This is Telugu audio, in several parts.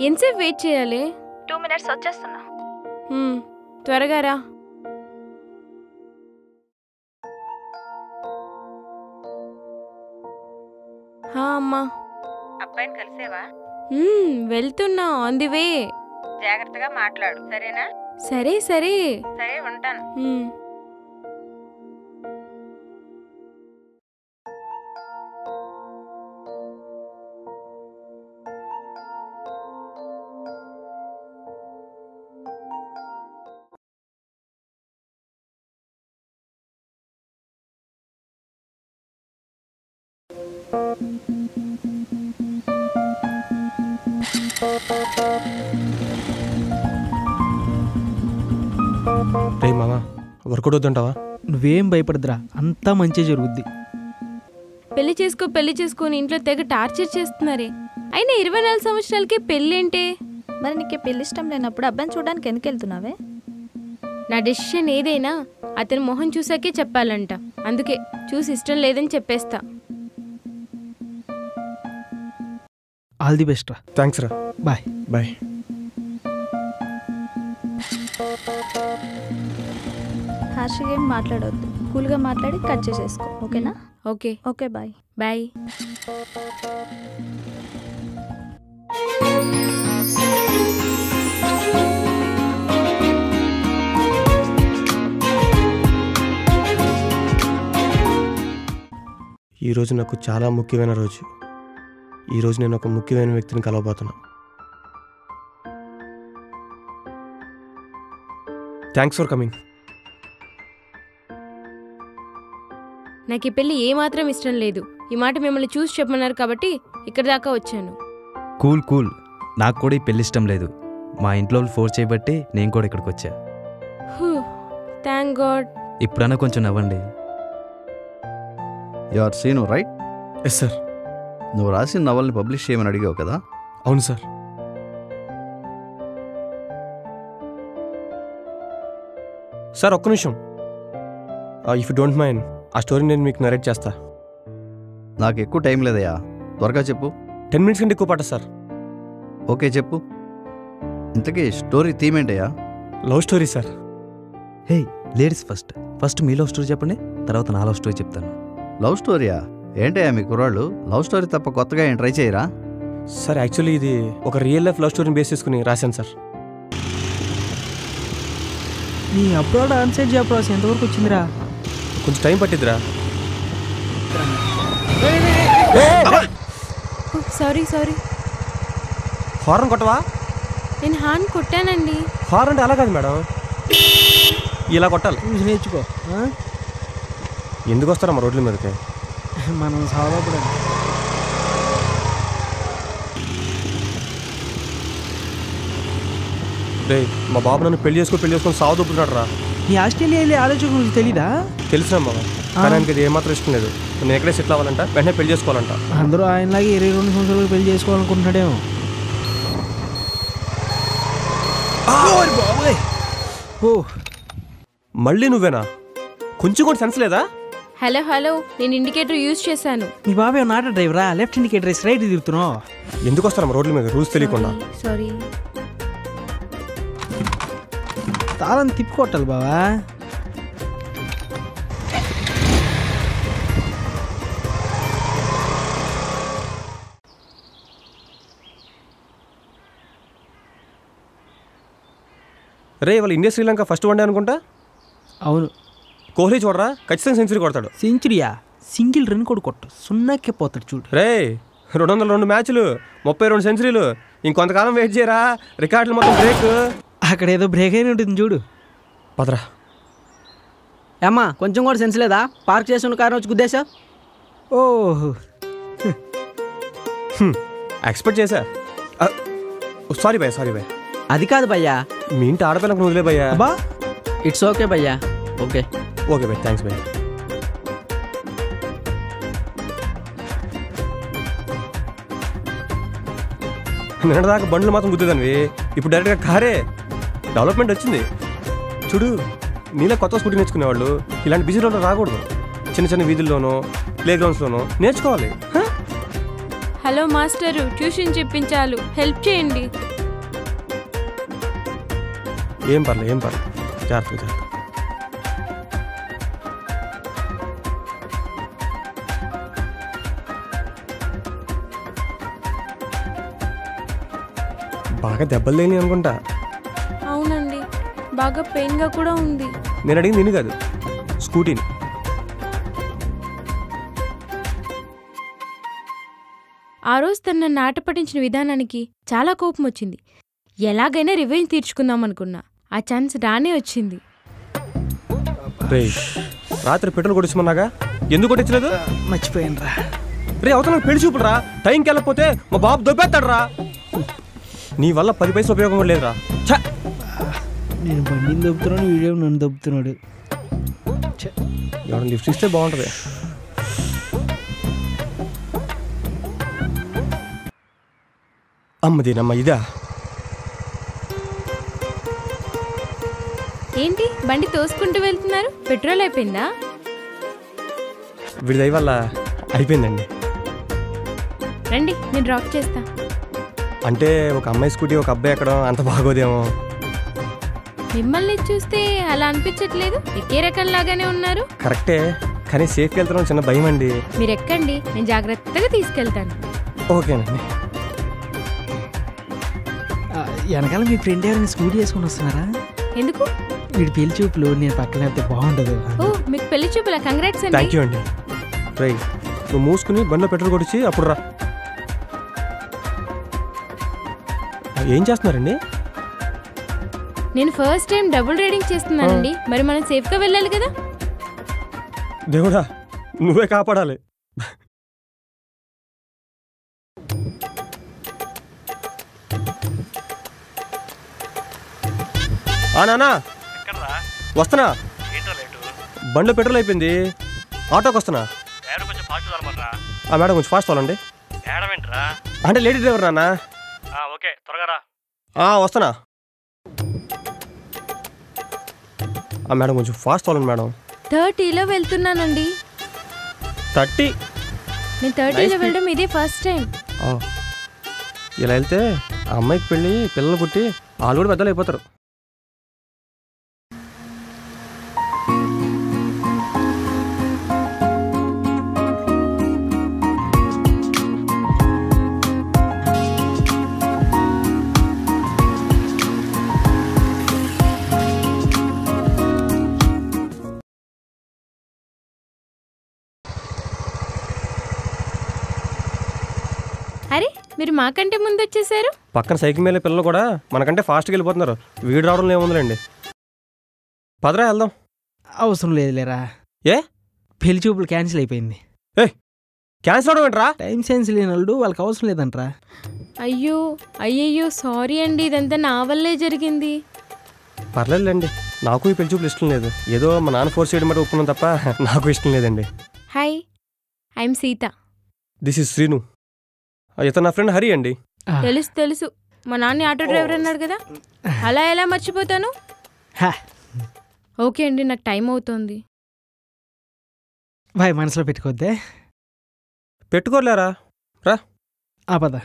ఎంతసేపు వెయిట్ చేయాలి? 2 minutes వచ్చేస్తున్నా. త్వరగా రా. అమ్మా. అబ్బాయిని కలిసేవా? వెళ్తున్నా, ఆన్ ది వే. జాగ్రత్తగా మాట్లాడు, సరేనా? సరే సరే సరే, ఉంటాను. రే మామా, వర్కౌట్ వద్దంటావా? నువ్వేం భయపడదురా, అంతా మంచి జరుగుద్ది. పెళ్లి చేసుకొని ఇంట్లో తెగ టార్చర్ చేస్తున్నారే. అయినా 24 సంవత్సరాలకే పెళ్ళేంటే? మరి నీకు పెళ్లి ఇష్టం లేనప్పుడు అబ్బాయిని చూడడానికి ఎందుకు వెళ్తున్నావే? నా డెసిషన్ ఏదైనా అతని మొహం చూసాకే చెప్పాలంట. అందుకే చూసి ఇష్టం లేదని చెప్పేస్తా. ఆల్ ది బెస్ట్ రా. థ్యాంక్స్ రా. Bye bye. హార్ష్గా ఏం మాట్లాడొద్దు, కూల్గా మాట్లాడి కట్ చేసేసుకో, ఓకేనా? Okay okay, bye bye. ఈరోజు నాకు చాలా ముఖ్యమైన రోజు. ఈరోజు నేను ఒక ముఖ్యమైన వ్యక్తిని కలవబోతున్నా. Thanks for coming. నాకు ఈ పెళ్ళి ఏమాత్రం ఇష్టం లేదు. ఈ మాట మిమ్మల్ని చూసి చెప్పమన్నారు కాబట్టి ఇక్కడ దాకా వచ్చాను. కూల్ కూల్, నాకు కూడా ఈ పెళ్ళి ఇష్టం లేదు. మా ఇంట్లో ఫోర్స్ చేయబట్టి నేను కూడా ఇక్కడికి వచ్చా. Thank God. ఇప్పుడన్నా కొంచెం నవ్వండి. You are Seenu, right? Yes sir. నువ్వు రాసిన నవల్ని పబ్లిష్ చేయమని అడిగావు కదా? అవును సార్. సార్ ఒక్క నిమిషం, ఇఫ్ యూ డోంట్ మైండ్ ఆ స్టోరీ నేను మీకు నరేట్ చేస్తా. నాకు ఎక్కువ టైం లేదయ్యా, త్వరగా చెప్పు. 10 minutes కంటే ఎక్కువ పట్ట సార్. ఓకే, చెప్పు. ఇంతకీ స్టోరీ థీమ్ ఏంటయ్యా? Love story sir. Hey ladies first మీ లవ్ స్టోరీ చెప్పండి, తర్వాత నా లవ్ స్టోరీ చెప్తాను. లవ్ స్టోరీయా? ఏంటయ్యా మీ కుర్రాళ్ళు లవ్ స్టోరీ తప్ప కొత్తగా ఏం ట్రై చేయరా? సార్ యాక్చువల్లీ ఇది ఒక రియల్ లైఫ్ లవ్ స్టోరీని బేస్ చేసుకుని రాశాను సార్. నీ అబ్రాడ్ ఆన్సైడ్ జాబ్ ప్రాసెస్ ఎంతవరకు వచ్చిందిరా? కొంచెం టైం పట్టిద్దిరా. సారీ. హార్న్ కొట్టవా? నేను హార్న్ కొట్టానండి. హార్న్ అంటే అలా కాదు మేడం, ఇలా కొట్టాలి. చూసి నేర్చుకో. ఎందుకు వస్తారా మా రోడ్ల మీదకి? మనం సాధాపడ రే, మా బాబు నన్ను పెళ్లి చేసుకొని సాగు దొప్పుతున్నాడు రా. నీ ఆస్ట్రేలియా వెళ్ళే ఆలోచన గురించి తెలీదా? తెలిసినా బాబా, కానీ ఆయనకి అది ఏమాత్రం ఇష్టం లేదు. నేను ఎక్కడే సెటిల్ అవ్వాలంట, వెంటనే పెళ్లి చేసుకోవాలంట. అందరూ ఆయనలాగే 22 సంవత్సరాలకు పెళ్లి చేసుకోవాలనుకుంటున్నాడేమో. మళ్ళీ నువ్వేనా? కొంచెం కూడా సెన్స్ లేదా? హలో, నేను ఇండికేటర్ యూజ్ చేశాను. మీ బాబాయ్ నాట డ్రైవరా? లెఫ్ట్ ఇండికేటర్ వేసి రైట్ తిరుగుతున్నావు. ఎందుకు వస్తారా రోడ్ల మీద రూల్స్ తెలియకుండా? సారీ. తాళం తిప్పుకోట్టాలి బావా. రే, వాళ్ళ ఇండియా శ్రీలంక ఫస్ట్ వన్డే అనుకుంటా. అవును. కోహ్లీ చూడరా, ఖచ్చితంగా సెంచరీ కొడతాడు. సెంచరీయా? సింగిల్ రన్ కూడా కొట్టు, 0కే పోతాడు చూడు. రే, 202 మ్యాచ్లు, 32 సెంచరీలు. ఇంకొంతకాలం వెయిట్ చేయరా, రికార్డులు మొత్తం బ్రేక్. అక్కడ ఏదో బ్రేక్ అయిన ఉంటుంది చూడు. పదరా. ఏమ్మా, కొంచెం కూడా సెన్స్ లేదా? పార్క్ చేసి ఉన్న కారు వచ్చి గుద్దేశా. ఓహో, ఎక్స్పెక్ట్ చేశా. సారీ భయ్యా. అది కాదు భయ్యా, మీ ఇంటి ఆడపిల్లకు వదిలే భయ్యా. బా, ఇట్స్ ఓకే భయ్యా. ఓకే భయ్య, థ్యాంక్స్ భయ్య. నిన్నదాకా బండ్లు మాత్రం గుద్దేదానివి, ఇప్పుడు డైరెక్ట్గా కారే. డెవలప్మెంట్ వచ్చింది చూడు. నీలా కొత్త స్కూటీ నేర్చుకునేవాళ్ళు ఇలాంటి బిజీ రోడ్లో రాకూడదు. చిన్న వీధుల్లోనో, ప్లే గ్రౌండ్స్లోనో నేర్చుకోవాలి. హలో మాస్టరు, ట్యూషన్ చెప్పించాలు, హెల్ప్ చేయండి. ఏం పర్లేదు జాగ్రత్త. బాగా దెబ్బలు లేని అనుకుంటా. అవునండి, బాగా పెయిన్గా కూడా ఉంది. నేను అడిగింది నిన్ను కాదు, స్కూటీని. ఆ రోజు తన నన్ను ఆట పట్టించిన విధానానికి చాలా కోపం వచ్చింది. ఎలాగైనా రివెంజ్ తీర్చుకుందాం అనుకున్నా. ఆ ఛాన్స్ రానే వచ్చింది. రాత్రి పెట్రోల్ కొట్టించమన్నాగా, ఎందుకు కొట్టించలేదు? మర్చిపోయాను రా. అవతల పెళ్లి చూపులు రా, టైంకి వెళ్ళకపోతే మా బాబు దొబ్బేస్తాడు రా. నీ వల్ల 10 పైసలు ఉపయోగం కూడా లేదురా. నేను బండిని దొబ్బుతున్నాను, వీడియో నన్ను దొబ్బుతున్నాడు. ఎవరైనా లిఫ్ట్ ఇస్తే బాగుంటుంది. అమ్మదేనమ్మ ఇదా. ఏంటి బండి తోసుకుంటూ వెళ్తున్నారు? పెట్రోల్ అయిపోయిందా? వీడి దయ వల్ల అయిపోయిందండి. రండి, నేను డ్రాప్ చేస్తా. అంటే ఒక అమ్మాయి స్కూటీ ఒక అబ్బాయి ఎక్కడం అంత బాగోదేమో. మిమ్మల్ని చూస్తే అలా అనిపించట్లేదు, ఎక్కే రకంలాగానే ఉన్నారు. కరెక్టే, కానీ సేఫ్కి వెళ్తాం చిన్న భయం అండి. మీరు ఎక్కండి, నేను జాగ్రత్తగా తీసుకెళ్తాను. ఓకేనండి. వెనకాల మీ ఫ్రెండ్ ఎవరైనా స్కూటీ వేసుకొని వస్తున్నారా? ఎందుకు? వీడి పెళ్లి చూపులు నేను పక్కన వెళ్తే బాగుండదు. ఓ, మీకు పెళ్లి చూపులా? కంగ్రాట్స్ అండి. థ్యాంక్ యూ అండి. రై, నువ్వు మూసుకుని బండిలో పెట్రోల్ కొడిచి అప్పుడు రా. ఏం చేస్తున్నారండి? నేను ఫస్ట్ టైం డబుల్ రైడింగ్ చేస్తున్నానండి. మరి మనం సేఫ్గా వెళ్ళాలి కదా. దేవుడా, నువ్వే కాపాడాలి. నానా వస్తున్నా, బండిలో పెట్రోల్ అయిపోయింది, ఆటోకి వస్తున్నా. మేడం కొంచెం ఫాస్ట్ వాళ్ళండి. అంటే లేడీ డ్రైవర్ నాన్న. ఓకే, త్వరగా రా. వస్తున్నా. మేడం కొంచెం ఫాస్ట్ వాళ్ళండి మేడం. 30లో వెళ్తున్నానండి. 30? నేను 30లో వెళ్ళడం ఇదే ఫస్ట్ టైం. ఇలా వెళ్తే ఆ అమ్మాయికి పిల్లలు పుట్టి వాళ్ళు కూడా పెద్దలు అయిపోతారు. అరే, మీరు మాకంటే ముందు వచ్చేసారు. పక్కన సైకిల్ మీద పిల్లలు కూడా మనకంటే ఫాస్ట్గా వెళ్ళిపోతున్నారు. వీడు రావడంలో ఏముందండి. పదరా వెళ్దాం. అవసరం లేదులేరా. ఏ పెళ్లి చూపులు క్యాన్సిల్ అయిపోయింది. క్యాన్సిల్ అవడం ఏంట్రా? టైం సెన్స్ లేని వాళ్ళు వాళ్ళకి అవసరం లేదంట్రా. అయ్యయ్యో సారీ అండి, ఇదంతా నా వల్లే జరిగింది. పర్లేదులేండి, నాకు ఈ పెళ్లి చూపులు ఇష్టం లేదు. ఏదో మా నాన్న ఫోర్స్ చేయడం బట్టి ఒప్పుకున్నాం తప్ప నాకు ఇష్టం లేదండి. Hi, I'm Sita. This is Srinu. ఇతను నా ఫ్రెండ్ హరి అండి. తెలుసు, మా నాన్న ఆటో డ్రైవర్ అన్నాడు కదా, అలా ఎలా మర్చిపోతాను. ఓకే అండి, నాకు టైం అవుతోంది. బాయ్, మనసులో పెట్టుకోద్దే. పెట్టుకోలేరా రా. పద.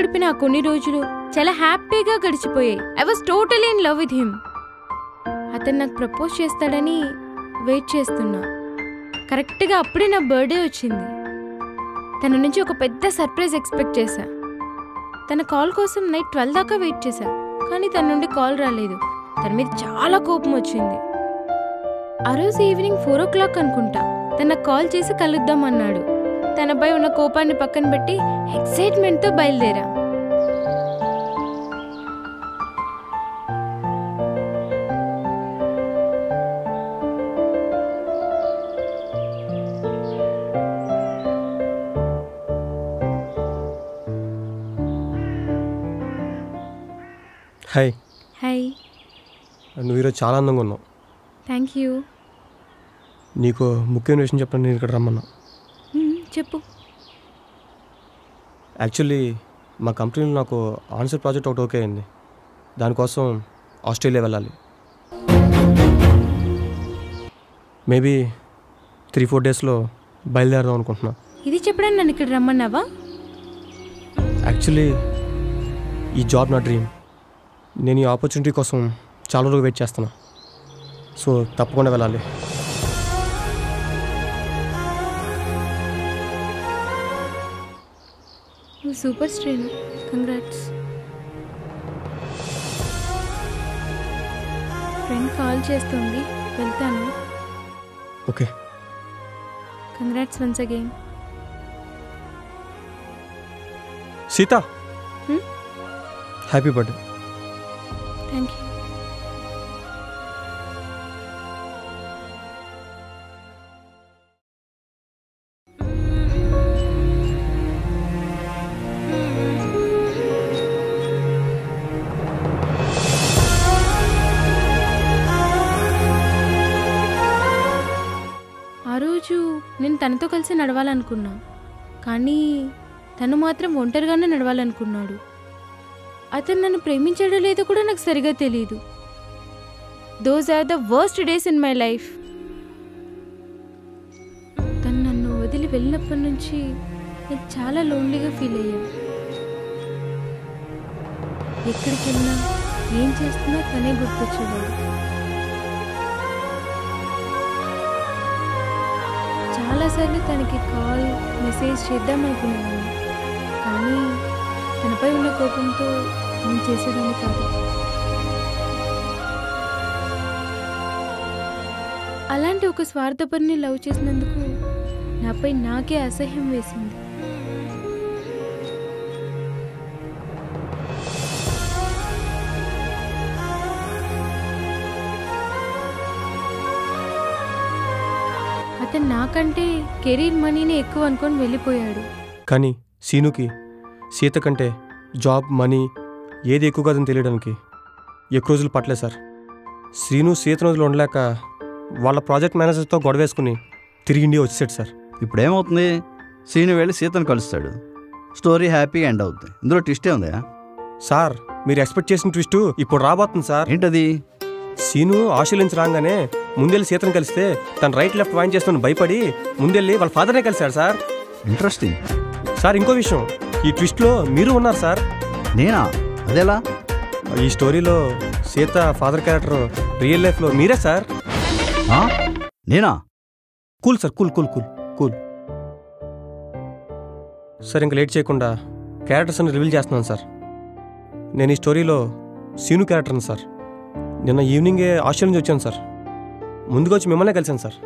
గడిపిన ఆ కొన్ని రోజులు చాలా హ్యాపీగా గడిచిపోయాయి. I was totally in love with him. అతను నాకు ప్రపోజ్ చేస్తాడని వెయిట్ చేస్తున్నా. కరెక్ట్గా అప్పుడే నా బర్త్డే వచ్చింది. తన నుంచి ఒక పెద్ద సర్ప్రైజ్ ఎక్స్పెక్ట్ చేశా. తన కాల్ కోసం నైట్ 12 దాకా వెయిట్ చేశా, కానీ తన నుండి కాల్ రాలేదు. తన మీద చాలా కోపం వచ్చింది. ఆ రోజు ఈవినింగ్ 4 o'clock అనుకుంటా తన కాల్ చేసి కలుద్దాం అన్నాడు. తనపై ఉన్న కోపాన్ని పక్కన పెట్టి ఎక్సైట్మెంట్తో బయలుదేరా. హాయ్. హాయ్. నువ్వు ఈరోజు చాలా అందంగా ఉన్నావు. Thank you. నీకు ముఖ్యమైన విషయం చెప్పండి, నేను ఇక్కడ రమ్మన్నా. చెప్పు. యాక్చువల్లీ మా కంపెనీలో నాకు ఆన్సర్ ప్రాజెక్ట్ ఒకటి ఓకే అయింది. దానికోసం ఆస్ట్రేలియా వెళ్ళాలి. మేబీ 3-4 డేస్లో బయలుదేరదాం అనుకుంటున్నా. ఇది చెప్పడానికి నన్ను ఇక్కడ రమ్మన్నావా? యాక్చువల్లీ ఈ జాబ్ నా డ్రీమ్. నేను ఈ ఆపర్చునిటీ కోసం చాలా రోజులు వెయిట్ చేస్తున్నా. సో తప్పకుండా వెళ్ళాలి. నువ్వు సూపర్ స్ట్రేన్. కంగ్రాట్స్. ఫ్రెండ్ కాల్ చేస్తుంది, వెళ్తాను. Okay. Congrats once again. Sita, happy birthday. Thank you. ఆ రోజు నేను తనతో కలిసి నడవాలనుకున్నా, కానీ తను మాత్రం ఒంటరిగానే నడవాలనుకున్నాడు. అతను నన్ను ప్రేమించడో లేదో కూడా నాకు సరిగా తెలియదు. Those are the worst days in my life. తను నన్ను వదిలి వెళ్ళినప్పటి నుంచి నేను చాలా లోన్లీగా ఫీల్ అయ్యా. ఎక్కడికి వెళ్ళినా ఏం చేస్తున్నా తనే గుర్తొచ్చేవాడు. చాలాసార్లు తనకి కాల్ మెసేజ్ చేద్దామనుకున్నాను, కానీ తనపై ఉన్న కోపంతో నేను చేసేదాన్ని కాదు. అలాంటి ఒక స్వార్థపరిని లవ్ చేసినందుకు నాపై నాకే అసహ్యం వేసింది. అతను నాకంటే కెరీర్ మనీని ఎక్కువ అనుకొని వెళ్ళిపోయాడు. కానీ సీనుకి సీత కంటే జాబ్, మనీ ఏది ఎక్కువ కాదని తెలియడానికి ఎక్కువ రోజులు పట్టలేదు సార్. శ్రీను సీత రోజులు ఉండలేక వాళ్ళ ప్రాజెక్ట్ మేనేజర్తో గొడవేసుకుని తిరిగి ఇండియా వచ్చేసాడు సార్. ఇప్పుడు ఏమవుతుంది? సీను వెళ్ళి సీతను కలుస్తాడు, స్టోరీ హ్యాపీగా ఎండ్ అవుతుంది. ఇందులో ట్విస్టే ఉందా సార్? మీరు ఎక్స్పెక్ట్ చేసిన ట్విస్ట్ ఇప్పుడు రాబోతుంది సార్. ఏంటది? సీను ఆస్ట్రేలియా నుంచి రాగానే ముందెళ్ళి సీతను కలిస్తే తను రైట్ లెఫ్ట్ వాయిన్ చేస్తున్న భయపడి ముందెళ్ళి వాళ్ళ ఫాదర్నే కలిశాడు సార్. Interesting sir. ఇంకో విషయం, ఈ ట్విస్ట్లో మీరు ఉన్నారు సార్. నేనా? అదేలా? ఈ స్టోరీలో సీత ఫాదర్ క్యారెక్టర్ రియల్ లైఫ్లో మీరే సార్. నేనా? Cool sir, cool cool cool cool sir. ఇంకా లేట్ చేయకుండా క్యారెక్టర్స్ అని రివీల్ చేస్తున్నాను సార్. నేను ఈ స్టోరీలో సీను క్యారెక్టర్ని సార్. నిన్న ఈవినింగే ఆస్ట్రేలియా నుంచి వచ్చాను సార్. ముందుగా వచ్చి మిమ్మల్నే కలిశాను సార్.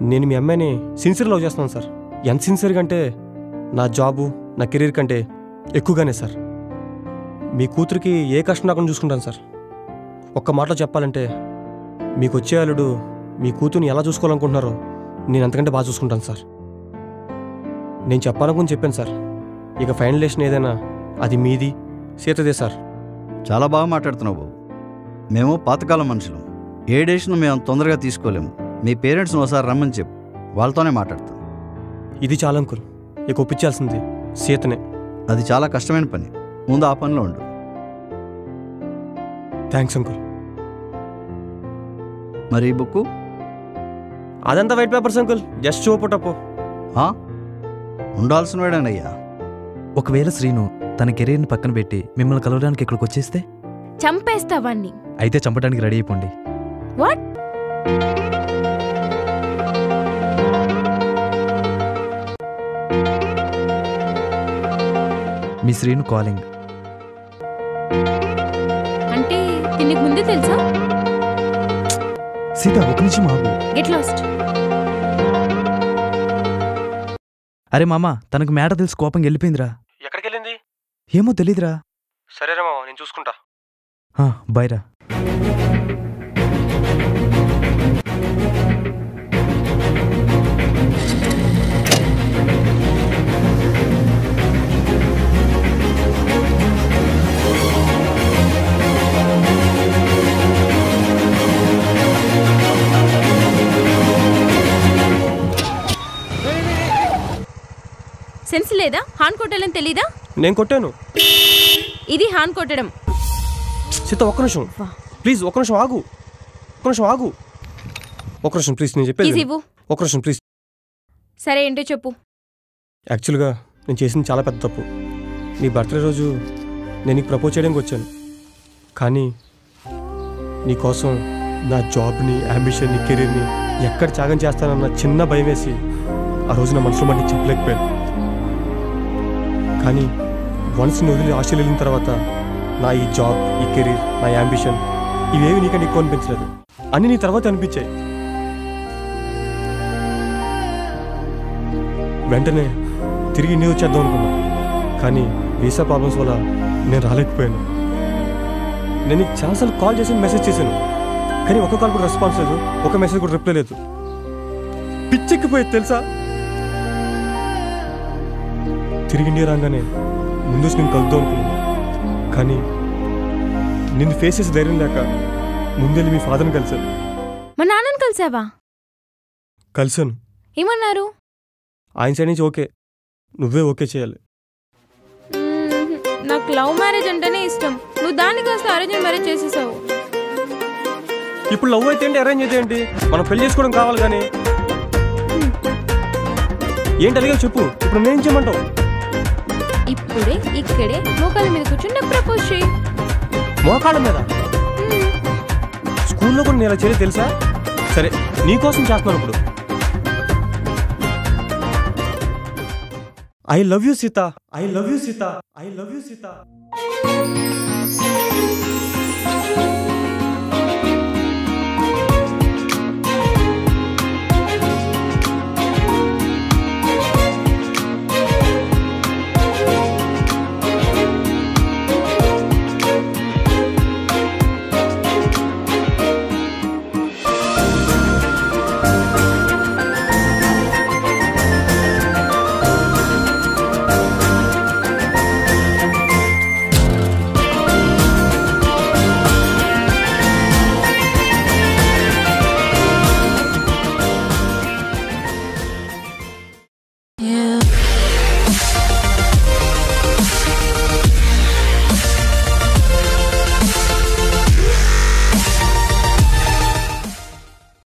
నేను మీ అమ్మాయిని సిన్సియర్ లవ్ చేస్తున్నాను సార్. ఎంత సిన్సియర్గా అంటే నా జాబు, నా కెరీర్ కంటే ఎక్కువగానే సార్. మీ కూతురికి ఏ కష్టం రాకుండా చూసుకుంటాను సార్. ఒక్క మాటలో చెప్పాలంటే మీకు వచ్చే అల్లుడు మీ కూతుర్ని ఎలా చూసుకోవాలనుకుంటున్నారో నేను అంతకంటే బాగా చూసుకుంటాను సార్. నేను చెప్పాలనుకుని చెప్పాను సార్. ఇక ఫైనలేషన్ ఏదైనా అది మీది, సీతదే సార్. చాలా బాగా మాట్లాడుతున్నావు బాబు. మేము పాతకాలం మనుషులం. ఏ డెసిషన్ మేము తొందరగా తీసుకోలేము. మీ పేరెంట్స్ని ఒకసారి రమ్మని చెప్పు, వాళ్ళతోనే మాట్లాడతాం. ఇది చాలా అంకుల్. ఇక ఒప్పించాల్సింది సీతనే. అది చాలా కష్టమైన పని. ముందు ఆ పనిలో ఉండు. Thanks uncle. మరి ఈ బుక్కు? అదంతా వైట్ పేపర్స్ అంకుల్, జస్ట్ చూపుటప్పు. ఉండాల్సిన వాడేనయ్యా. ఒకవేళ శ్రీను తన కెరీర్ని పక్కన పెట్టి మిమ్మల్ని కలవడానికి ఇక్కడికి వచ్చేస్తే చంపేస్తావాన్ని. అయితే చంపడానికి రెడీ అయిపోండి. వాట్? Me Srinu calling. అంటే దీనికి ముందే తెలుసా? సీత ఒక నిమిషం ఆగు. Get lost. అరే మామ, తనకు మేట తెలిసి కోపంగా వెళ్ళిపోయిందిరా. ఎక్కడికి వెళ్ళింది? ఏమో తెలీదురా. సరేరా మామ, నేను చూసుకుంటా. బాయ్రా. సెన్స్ లేదా? హాన్ కొట్టాలని తెలీదా? నేను కొట్టాను. ఇది హాన్ కొట్టడం. సీత ఒక్క నిమిషం ప్లీజ్, ఒక్క నిమిషం ఆగు. ఒక్క నిమిషం ప్లీజ్, నేను చెప్పేది ఇవ్వు. ఒక్క నిమిషం ప్లీజ్. సరే ఏంటో చెప్పు. యాక్చువల్గా నేను చేసింది చాలా పెద్ద తప్పు. నీ బర్త్డే రోజు నేను నీకు ప్రపోజ్ చేయడానికి వచ్చాను, కానీ నీకోసం నా జాబ్ని, అంబిషన్ని, కెరీర్ని ఎక్కడ త్యాగం చేస్తానన్న చిన్న భయం వేసి ఆ రోజు నా మనసులో మళ్ళీ చెప్పలేకపోయాను. కానీ వన్స్ నువ్వు వదిలి ఆస్ట్రేలియా వెళ్ళిన తర్వాత నా ఈ జాబ్, ఈ కెరీర్, నా అంబిషన్ ఇవేవి నీకంటే ఎక్కువ అనిపించలేదు. అన్నీ నీ తర్వాత అనిపించాయి. వెంటనే తిరిగి ఇండియా వచ్చేద్దాం అనుకున్నా, కానీ వీసా ప్రాబ్లమ్స్ వల్ల నేను రాలేకపోయాను. నేను నీకు చాలాసార్లు కాల్ చేసి మెసేజ్ చేశాను, కానీ ఒక కాల్ కూడా రెస్పాన్స్ లేదు, ఒక మెసేజ్ కూడా రిప్లై లేదు. పిచ్చెక్కిపోయేది తెలుసా? తిరిగి ఇండియా రాగానే ముందు నేను కలుద్దాం అనుకున్నాను, కానీ నిన్ను ఫేస్ చేసే ధైర్యం లేక ముందెళ్ళి మీ ఫాదర్ని కలిశాను. మా నాన్నని కలిసావా? కలిశాను. ఏమన్నారు? ఆయన సైడ్ నుంచి ఓకే, నువ్వే ఓకే చేయాలి. నాకు లవ్ మ్యారేజ్ అంటేనే ఇష్టం. నువ్వు దాన్ని కాస్త అరేంజ్ మ్యారేజ్ చేసేసావు. ఇప్పుడు లవ్ అయితే ఏంటి, అరేంజ్ అయితే ఏంటి? మనం పెళ్లి చేసుకోవడం కావాలి. కానీ ఏంటి అడిగా చెప్పు, ఇప్పుడు నేనేం చేయమంటావు? ఇప్పుడే ఇక్కడే మోకాళ్ళ మీద కూర్చొని నాకు ప్రపోజ్ చేయి. మోకాళ్ళ మీద? స్కూల్లో కూడా నేను ఇలా చేయలేదు తెలుసా? సరే, నీకోసం చేస్తున్నాను ఇప్పుడు. I love you Sita, I love you Sita, I love you Sita.